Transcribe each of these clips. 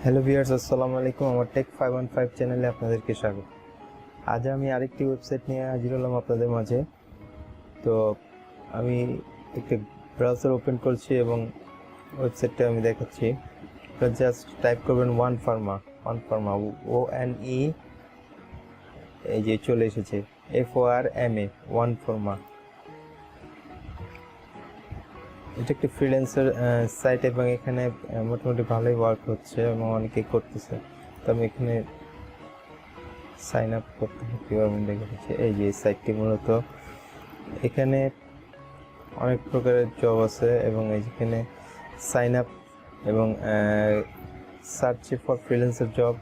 Hello viewers, আসসালামু আলাইকুম। আমার টেক 515 চ্যানেলে আপনাদেরকে স্বাগত। আজ আমি আরেকটি ওয়েবসাইট নিয়ে হাজির হলাম আপনাদের মাঝে। তো আমি একটা ব্রাউজার ওপেন করছি এবং ওয়েবসাইটটা আমি দেখাচ্ছি। জাস্ট টাইপ করবেন ওয়ান ফার্মা, ONE, এই যে চলে এসেছে FORMA, ওয়ান ফার্মা। এটা একটি ফ্রিল্যান্সার সাইট এবং এখানে মোটামুটি ভালোই ওয়ার্ক হচ্ছে এবং অনেকেই করতেছে। তো আমি এখানে সাইন আপ করতে হবে কীভাবে আমি দেখে দিচ্ছি। এই যে সাইটটি মূলত এখানে অনেক প্রকারের জব আছে এবং এইখানে সাইন আপ এবং search for freelancer job,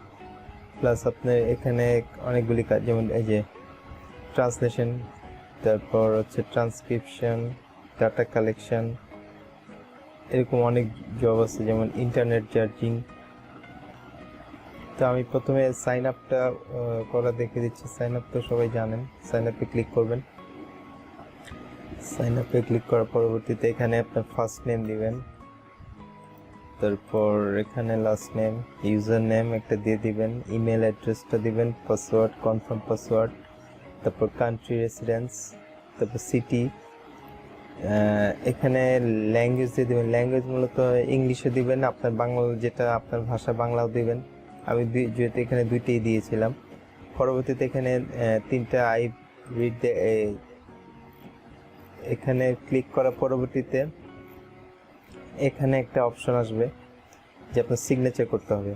plus আপনার এখানে অনেকগুলি কাজ, যেমন এই যে ট্রান্সলেশন, তারপর হচ্ছে ট্রান্সক্রিপশন, ডাটা কালেকশন, এরকম অনেক জব আছে, যেমন ইন্টারনেট চার্জিং। তো আমি প্রথমে সাইন আপটা করা দেখে দিচ্ছি। সাইন আপ তো সবাই জানেন, সাইন আপে ক্লিক করবেন। সাইন আপে ক্লিক করার পরবর্তীতে এখানে আপনার ফার্স্ট নেম দিবেন, তারপর এখানে লাস্ট নেম, ইউজার নেম একটা দিয়ে দিবেন, ইমেল অ্যাড্রেসটা দিবেন, পাসওয়ার্ড, কনফার্ম পাসওয়ার্ড, তারপর কান্ট্রি রেসিডেন্স, তারপর সিটি। এখানে ল্যাঙ্গুয়েজ দিয়ে দেবেন। ল্যাঙ্গুয়েজ মূলত ইংলিশে দিবেন, আপনার বাংলা যেটা আপনার ভাষা বাংলাও দিবেন। আমি যেহেতু এখানে দুইটাই দিয়েছিলাম। পরবর্তীতে এখানে তিনটা আই রিড, এখানে ক্লিক করার পরবর্তীতে এখানে একটা অপশন আসবে যে আপনার সিগনেচার করতে হবে।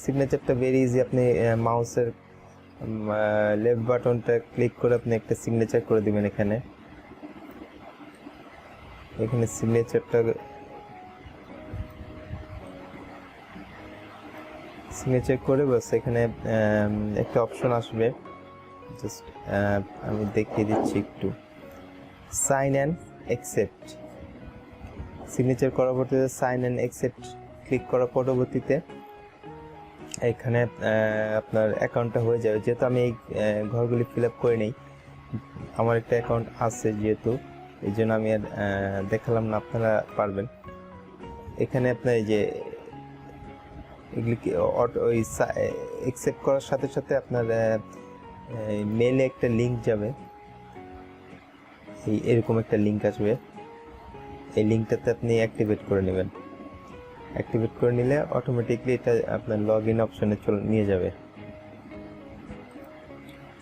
সিগনেচারটা ভেরি ইজি, আপনি মাউসের লেফট বাটনটা ক্লিক করে আপনি একটা সিগনেচার করে দিবেন। এখানে সিগনেচার করে বাস এখানে একটা অপশন আসবে, জাস্ট আমি দেখিয়ে দিচ্ছি একটু। সাইন অ্যান্ড অ্যাকসেপ্ট, সিগনেচার করার পরবর্তীতে সাইন অ্যান্ড অ্যাকসেপ্ট ক্লিক করার পরবর্তীতে এখানে আপনার অ্যাকাউন্টটা হয়ে যাবে। যেহেতু আমি এই ঘরগুলি ফিল আপ করে নেই, আমার একটা অ্যাকাউন্ট আছে যেহেতু, এই জন্য আমি আর দেখালাম না, আপনারা পারবেন। এখানে আপনার এই যে এগুলি ওই অ্যাকসেপ্ট করার সাথে সাথে আপনার মেলে একটা লিঙ্ক যাবে, এরকম একটা লিঙ্ক আসবে। এই লিঙ্কটাতে আপনি অ্যাক্টিভেট করে নেবেন। অ্যাক্টিভেট করে নিলে অটোমেটিকলি এটা আপনার লগ ইন অপশনে নিয়ে যাবে।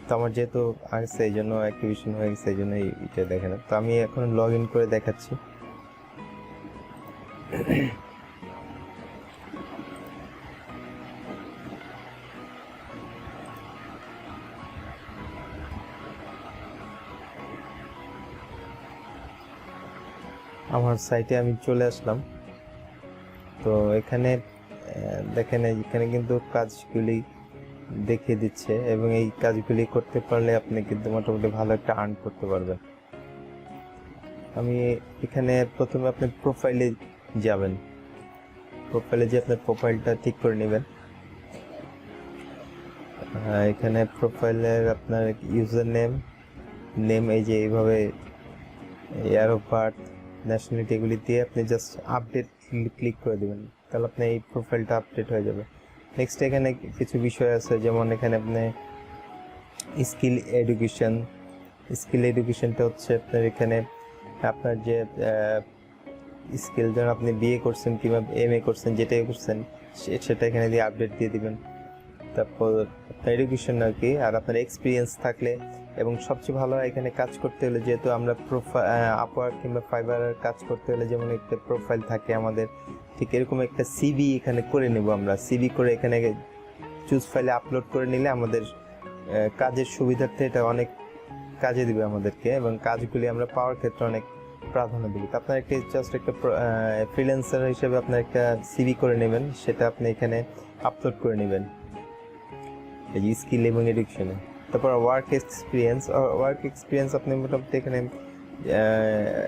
তো আমার যেহেতু আসছে এই জন্য অ্যাক্টিভেশন হয়ে গেছে, এই জন্য এটা দেখে না। তো আমি এখন লগ ইন করে দেখাচ্ছি। আমার সাইটে আমি চলে আসলাম। তো এখানে দেখেন, এখানে কিন্তু কাজগুলি দেখিয়ে দিচ্ছে এবং এই কাজগুলি করতে পারলে আপনি কিন্তু মোটামুটি ভালো একটা আর্ন করতে পারবেন। আমি এখানে প্রথমে আপনার প্রোফাইলে যাবেন। প্রোফাইলে যে আপনার প্রোফাইলটা ঠিক করে নেবেন। এখানে প্রোফাইলের আপনার ইউজার নেম এই যে এইভাবে, ইয়ার অফ বার্থ, ন্যাশনালিটি, এগুলি দিয়ে আপনি জাস্ট আপডেট ক্লিক করে দেবেন, তাহলে আপনার এই প্রোফাইলটা আপডেট হয়ে যাবে। নেক্সট এখানে কিছু বিষয় আছে, যেমন এখানে আপনি স্কিল এডুকেশনটা হচ্ছে আপনার এখানে আপনার যে স্কিল, যেমন আপনি বিএ করছেন কিংবা MA করছেন, যেটাই করছেন সেটা এখানে দিয়ে আপডেট দিয়ে দিবেন। তারপর আপনার এডুকেশন আর কি, আর আপনার এক্সপিরিয়েন্স থাকলে, এবং সবচেয়ে ভালো হয় এখানে কাজ করতে হলে, যেহেতু আমরা আপওয়ার্ক কিংবা ফাইবারের কাজ করতে হলে যেমন একটা প্রোফাইল থাকে আমাদের, ঠিক এরকম একটা সিভি এখানে করে নেব আমরা। সিভি করে এখানে চুজ ফাইলে আপলোড করে নিলে আমাদের কাজের সুবিধার্থে এটা অনেক কাজে দিবে আমাদেরকে, এবং কাজগুলি আমরা পাওয়ার ক্ষেত্রে অনেক প্রাধান্য দেবে। তো আপনার একটা জাস্ট একটা ফ্রিল্যান্সার হিসেবে আপনার একটা সিভি করে নেবেন, সেটা আপনি এখানে আপলোড করে নেবেন এই যে স্কিল এবং এডুকেশনে। তারপর ওয়ার্ক এক্সপিরিয়েন্স আপনি মোটামুটি এখানে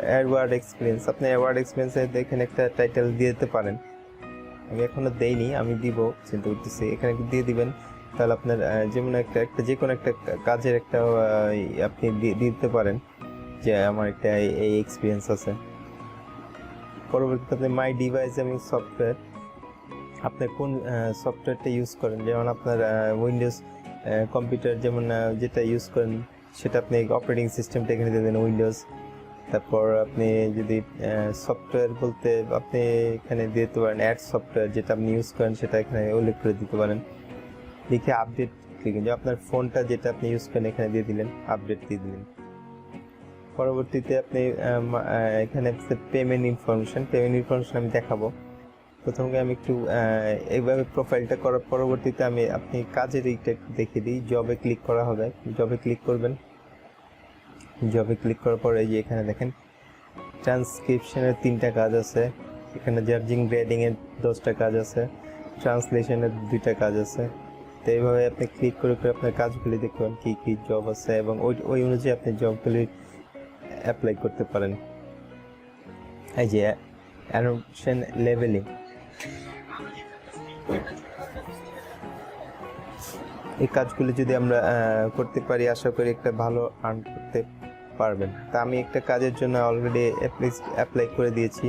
অ্যাওয়ার্ড এক্সপিরিয়েন্স, আপনি অ্যাওয়ার্ড এক্সপিরিয়েন্সে এখানে একটা টাইটেল দিয়ে দিতে পারেন। আমি এখনো দেইনি, আমি দিব, চিন্তা করতেছি। এখানে দিয়ে দিবেন, তাহলে আপনার যেমন একটা যে কোনো একটা কাজের একটা আপনি দিতে পারেন যে আমার একটা এই এক্সপিরিয়েন্স আছে। পরবর্তীতে আপনি মাই ডিভাইস এবং সফটওয়্যার, আপনি কোন সফটওয়্যারটা ইউজ করেন, যেমন আপনার উইন্ডোজ কম্পিউটার যেমন যেটা ইউজ করেন সেটা আপনি অপারেটিং সিস্টেমটা এখানে দেবেন উইন্ডোজ। তারপর আপনি যদি সফটওয়্যার বলতে আপনি এখানে দিতে পারেন অ্যাড সফটওয়্যার, যেটা আপনি ইউজ করেন সেটা এখানে উল্লেখ করে দিতে পারেন। লিখে আপডেট লিখে যে আপনার ফোনটা যেটা আপনি ইউজ করেন এখানে দিয়ে দিলেন, আপডেট দিয়ে দিলেন। পরবর্তীতে আপনি এখানে পেমেন্ট ইনফরমেশন আমি দেখাবো। প্রথমে আমি একটু এইভাবে প্রোফাইলটা করার পরবর্তীতে আপনি কাজের এইটা একটু দেখিয়ে দিই। জবে ক্লিক করা হবে, জবে ক্লিক করবেন। জবে ক্লিক করার পরে এই যে এখানে দেখেন ট্রান্সক্রিপশনের 3টা কাজ আছে, এখানে জার্জিং গ্রেডিংয়ের 10টা কাজ আছে, ট্রান্সলেশনের 2টা কাজ আছে। তো এইভাবে আপনি ক্লিক করে আপনার কাজগুলি দেখবেন কী কী জব আছে এবং ওই অনুযায়ী আপনি জবগুলি অ্যাপ্লাই করতে পারেন। এই যে অ্যানোটেশন লেভেলিং, এই কাজগুলি যদি আমরা করতে পারি আশা করি একটা ভালো আর্ন করতে পারবেন। তা আমি একটা কাজের জন্য অলরেডি অ্যাপ্লাই করে দিয়েছি,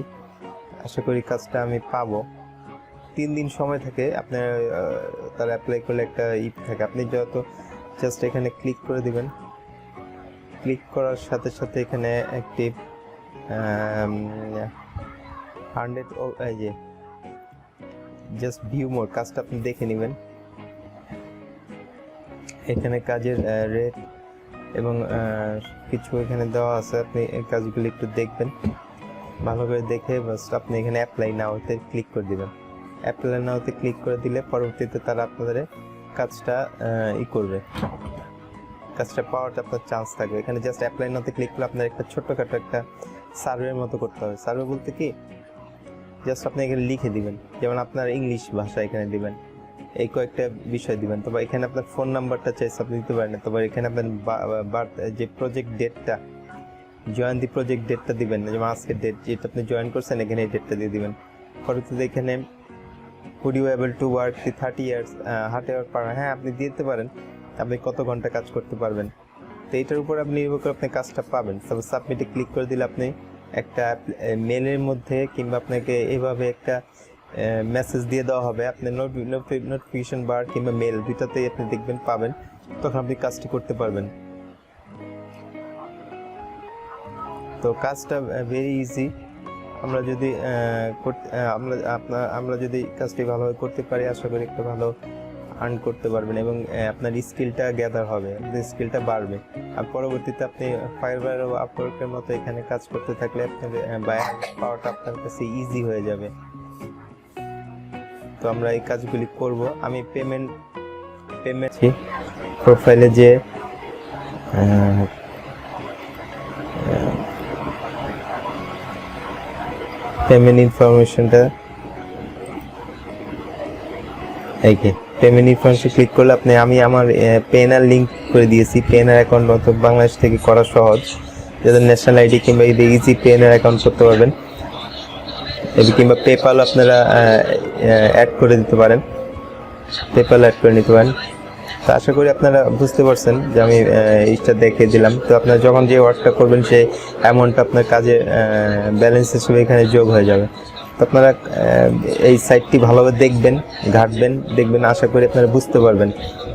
আশা করি কাজটা আমি পাবো। 3 দিন সময় থাকে আপনার, তারা অ্যাপ্লাই করলে একটা থাকে। আপনি যত জাস্ট এখানে ক্লিক করে দিবেন, ক্লিক করার সাথে সাথে এখানে একটি 100 এই যে জাস্ট ভিউ মোর কাজটা আপনি দেখে নেবেন। এখানে কাজের রেট এবং কিছু এখানে দেওয়া আছে, আপনি এই কাজগুলি একটু দেখবেন ভালো করে দেখে বাস আপনি এখানে অ্যাপ্লাই নাওতে ক্লিক করে দিবেন। অ্যাপ্লাই নাওতে ক্লিক করে দিলে পরবর্তীতে তারা আপনাদের কাজটা করবে, কাজটা পাওয়াটা আপনার চান্স থাকবে। এখানে জাস্ট অ্যাপ্লাই নাওতে ক্লিক করলে আপনার একটা ছোট্টখাটো একটা সার্ভের মতো করতে হবে। সার্ভে বলতে কি, জাস্ট আপনি এখানে লিখে দিবেন, যেমন আপনার ইংলিশ ভাষা এখানে দিবেন, এই কয়েকটা বিষয় দিবেন। তবে এখানে আপনার ফোন নাম্বারটা চাইছে আপনি দিতে পারেন, তবে এখানে আপনার যে প্রজেক্ট ডেটটা, জয়েন দি প্রজেক্ট ডেটটা দিবেন, যেমন আজকের ডেট যেটা আপনি জয়েন করছেন এখানে এই ডেটটা দিয়ে দিবেন। পরবর্তীতে এখানে would you able to work 30 years hard hour পার, হ্যাঁ আপনি দিতে পারেন আপনি কত ঘন্টা কাজ করতে পারবেন। তো এটার উপর আপনি নির্ভর করে আপনি কাজটা পাবেন। তবে সাবমিটে ক্লিক করে দিলে আপনি একটা মেলের মধ্যে কিংবা আপনাকে এইভাবে একটা মেসেজ দিয়ে দেওয়া হবে, আপনার নোটিফিকেশন বার কিংবা মেল দুইটাতেই আপনি দেখবেন পাবেন, তখন আপনি কাজটি করতে পারবেন। তো কাজটা ভেরি ইজি। আমরা যদি আমরা যদি কাজটি ভালোভাবে করতে পারি আশা করি একটা ভালো আর্ন করতে পারবেন এবং আপনার স্কিলটা গ্যাদার হবে, আপনার স্কিলটা বাড়বে। আর পরবর্তীতে আপনি ফাইবার ও আপওয়ার্কের মতো এখানে কাজ করতে থাকলে আপনার বায়ার পাওয়াটা আপনার কাছে ইজি হয়ে যাবে। তো আমরা এই কাজগুলি করব। আমি পেমেন্ট প্রোফাইলে যে পেমেন্ট ইনফরমেশনটা পেমেন্ট ইনফরমেশন ক্লিক করলে আমি আমার পেনার লিঙ্ক করে দিয়েছি। পেনার অ্যাকাউন্ট অথবা বাংলাদেশ থেকে করা সহজ, যাদের ন্যাশনাল আইডি কিংবা ইজি পেনার অ্যাকাউন্ট করতে পারবেন, কিংবা পেপাল আপনারা অ্যাড করে দিতে পারেন, পেপাল অ্যাড করে নিতে পারেন। তো আশা করি আপনারা বুঝতে পারছেন যে আমি এইটা দেখে দিলাম। তো আপনারা যখন যে ওয়ার্কটা করবেন সেই অ্যামাউন্টটা আপনার কাজে ব্যালেন্স হিসেবে এখানে যোগ হয়ে যাবে। তো আপনারা এই সাইটটি ভালোভাবে দেখবেন, আশা করি আপনারা বুঝতে পারবেন।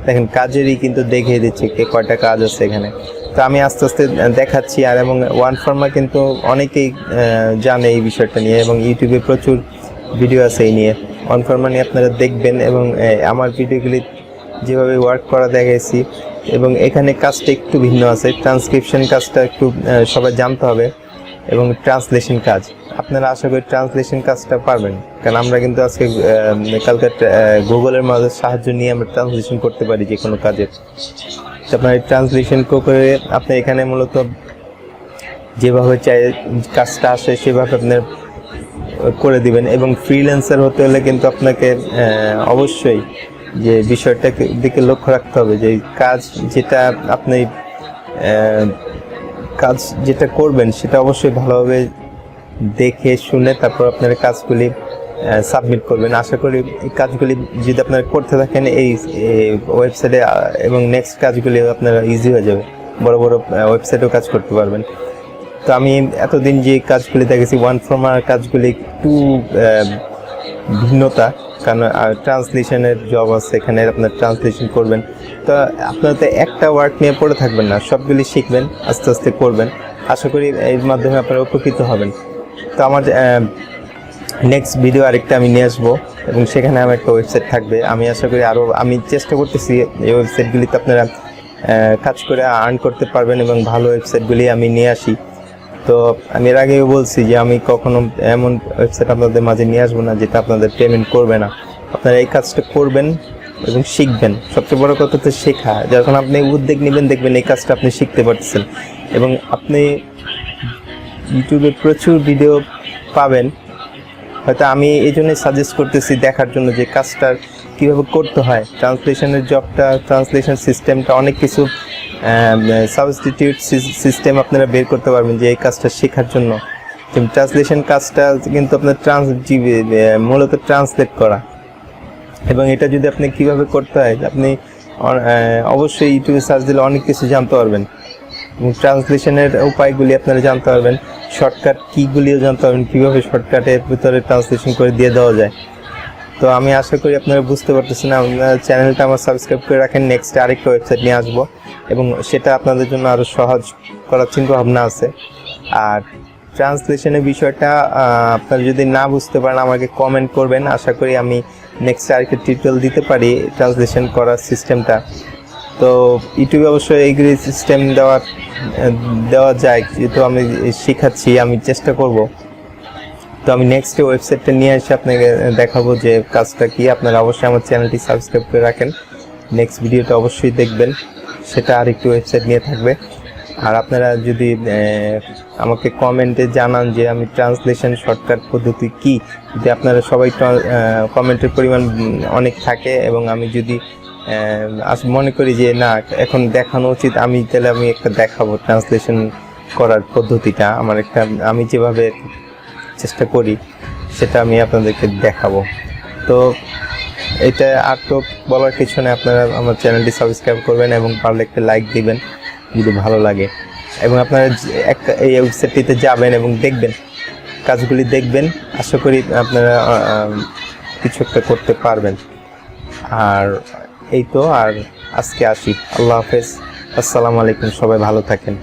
দেখেন কাজেরই কিন্তু দেখিয়ে দিচ্ছি কে কয়টা কাজ আছে এখানে। তো আমি আস্তে আস্তে দেখাচ্ছি। আর এবং ওয়ানফর্মা কিন্তু অনেকেই জানে এই বিষয়টা নিয়ে এবং ইউটিউবে প্রচুর ভিডিও আছে এই নিয়ে। ওয়ানফর্মা নিয়ে আপনারা দেখবেন এবং আমার ভিডিওগুলি যেভাবে ওয়ার্ক করা দেখাইছি এবং এখানে কাজটা একটু ভিন্ন আছে। ট্রান্সক্রিপশন কাজটা একটু সবাই জানতে হবে এবং ট্রান্সলেশন কাজ আপনারা আশা করি ট্রান্সলেশন কাজটা পারবেন, কারণ আমরা কিন্তু আজকে কালকে গুগলের মাঝে সাহায্য নিয়ে আমরা ট্রান্সলেশন করতে পারি যে কোনো কাজের। আপনার ট্রান্সলেশন করে আপনি এখানে মূলত যেভাবে চাই কাজটা আসে সেভাবে আপনার করে দিবেন। এবং ফ্রিল্যান্সার হতে হলে কিন্তু আপনাকে অবশ্যই যে বিষয়টাকে দিকে লক্ষ্য রাখতে হবে যে কাজ যেটা করবেন সেটা অবশ্যই ভালোভাবে দেখে শুনে তারপর আপনার কাজগুলি সাবমিট করবেন। আশা করি এই কাজগুলি যদি আপনারা করতে থাকেন এই ওয়েবসাইটে এবং নেক্সট কাজগুলি আপনারা ইজি হয়ে যাবে, বড় বড় ওয়েবসাইটেও কাজ করতে পারবেন। তো আমি এতদিন যে কাজগুলি দেখেছি ওয়ানফর্মার কাজগুলি একটু ভিন্নতা, কারণ ট্রান্সলেশনের জব আছে, এখানে আপনার ট্রান্সলেশন করবেন। তো আপনার তো একটা ওয়ার্ড নিয়ে পড়ে থাকবেন না, সবগুলি শিখবেন, আস্তে আস্তে করবেন। আশা করি এর মাধ্যমে আপনারা উপকৃত হবেন। তো আমার নেক্সট ভিডিও আরেকটা আমি নিয়ে আসবো এবং সেখানে আমার একটা ওয়েবসাইট থাকবে। আমি আশা করি আমি চেষ্টা করতেছি এই ওয়েবসাইটগুলিতে আপনারা কাজ করে আর্ন করতে পারবেন এবং ভালো ওয়েবসাইটগুলি আমি নিয়ে আসি। তো আমি এর আগেও বলছি যে আমি কখনো এমন ওয়েবসাইট আপনাদের মাঝে নিয়ে আসবো না যেটা আপনাদের পেমেন্ট করবে না। আপনারা এই কাজটা করবেন এবং শিখবেন। সবচেয়ে বড় কথা তো শেখা। যখন আপনি উদ্যোগ নেবেন দেখবেন এই কাজটা আপনি শিখতে পারতেছেন এবং আপনি ইউটিউবে প্রচুর ভিডিও পাবেন। হয়তো আমি এই জন্যই সাজেস্ট করতেছি দেখার জন্য যে কাজটা কীভাবে করতে হয়। ট্রান্সলেশনের জবটা, ট্রান্সলেশন সিস্টেমটা, অনেক কিছু সাবস্টিটিউট সিস্টেম আপনারা বের করতে পারবেন যে এই কাজটা শেখার জন্য। ট্রান্সলেশন কাজটা কিন্তু আপনার মূলত ট্রান্সলেট করা, এবং এটা যদি আপনি কীভাবে করতে হয় আপনি অবশ্যই ইউটিউবে সার্চ দিলে অনেক কিছু জানতে পারবেন এবং ট্রান্সলেশনের উপায়গুলি আপনারা জানতে পারবেন। শর্টকাট কীগুলিও জানতে পারবেন, কীভাবে শর্টকাটের ভিতরে ট্রান্সলেশন করে দিয়ে দেওয়া যায়। তো আমি আশা করি আপনারা বুঝতে পারতেছেন। আপনার চ্যানেলটা আমার সাবস্ক্রাইব করে রাখেন। নেক্সট আরেকটা ওয়েবসাইট নিয়ে আসবো এবং সেটা আপনাদের জন্য আরও সহজ করার চিন্তা ভাবনা আছে। আর ট্রান্সলেশনের বিষয়টা আপনারা যদি না বুঝতে পারেন আমাকে কমেন্ট করবেন। আশা করি আমি নেক্সট আরেকটা টিউটোরিয়াল দিতে পারি ট্রান্সলেশন করার সিস্টেমটা। তো ইউটিউবে অবশ্যই এইগুলি সিস্টেম দেওয়া যায়, যেহেতু আমি শেখাচ্ছি, আমি চেষ্টা করব। তো আমি নেক্সট ওয়েবসাইটটা নিয়ে এসে আপনাকে দেখাবো যে কাজটা কি। আপনারা অবশ্যই আমার চ্যানেলটি সাবস্ক্রাইব করে রাখেন। নেক্সট ভিডিওটা অবশ্যই দেখবেন, সেটা আরেকটি ওয়েবসাইট নিয়ে থাকবে। আর আপনারা যদি আমাকে কমেন্টে জানান যে আমি ট্রান্সলেশন শর্টকাট পদ্ধতি কি, যদি আপনারা সবাই কমেন্টের পরিমাণ অনেক থাকে এবং আমি যদি মনে করি যে না এখন দেখানো উচিত, তাহলে আমি একটা দেখাবো ট্রান্সলেশন করার পদ্ধতিটা। আমি যেভাবে চেষ্টা করি সেটা আমি আপনাদেরকে দেখাবো। তো এটা আর তো বলার কিছু নেই। আপনারা আমার চ্যানেলটি সাবস্ক্রাইব করবেন এবং পারলে একটা লাইক দিবেন যদি ভালো লাগে, এবং আপনারা এই ওয়েবসাইটটিতে যাবেন এবং দেখবেন, কাজগুলি দেখবেন। আশা করি আপনারা কিছু একটা করতে পারবেন। আর এই তো, আর আজকে আসি। আল্লাহ হাফেজ, আসসালামু আলাইকুম। সবাই ভালো থাকেন।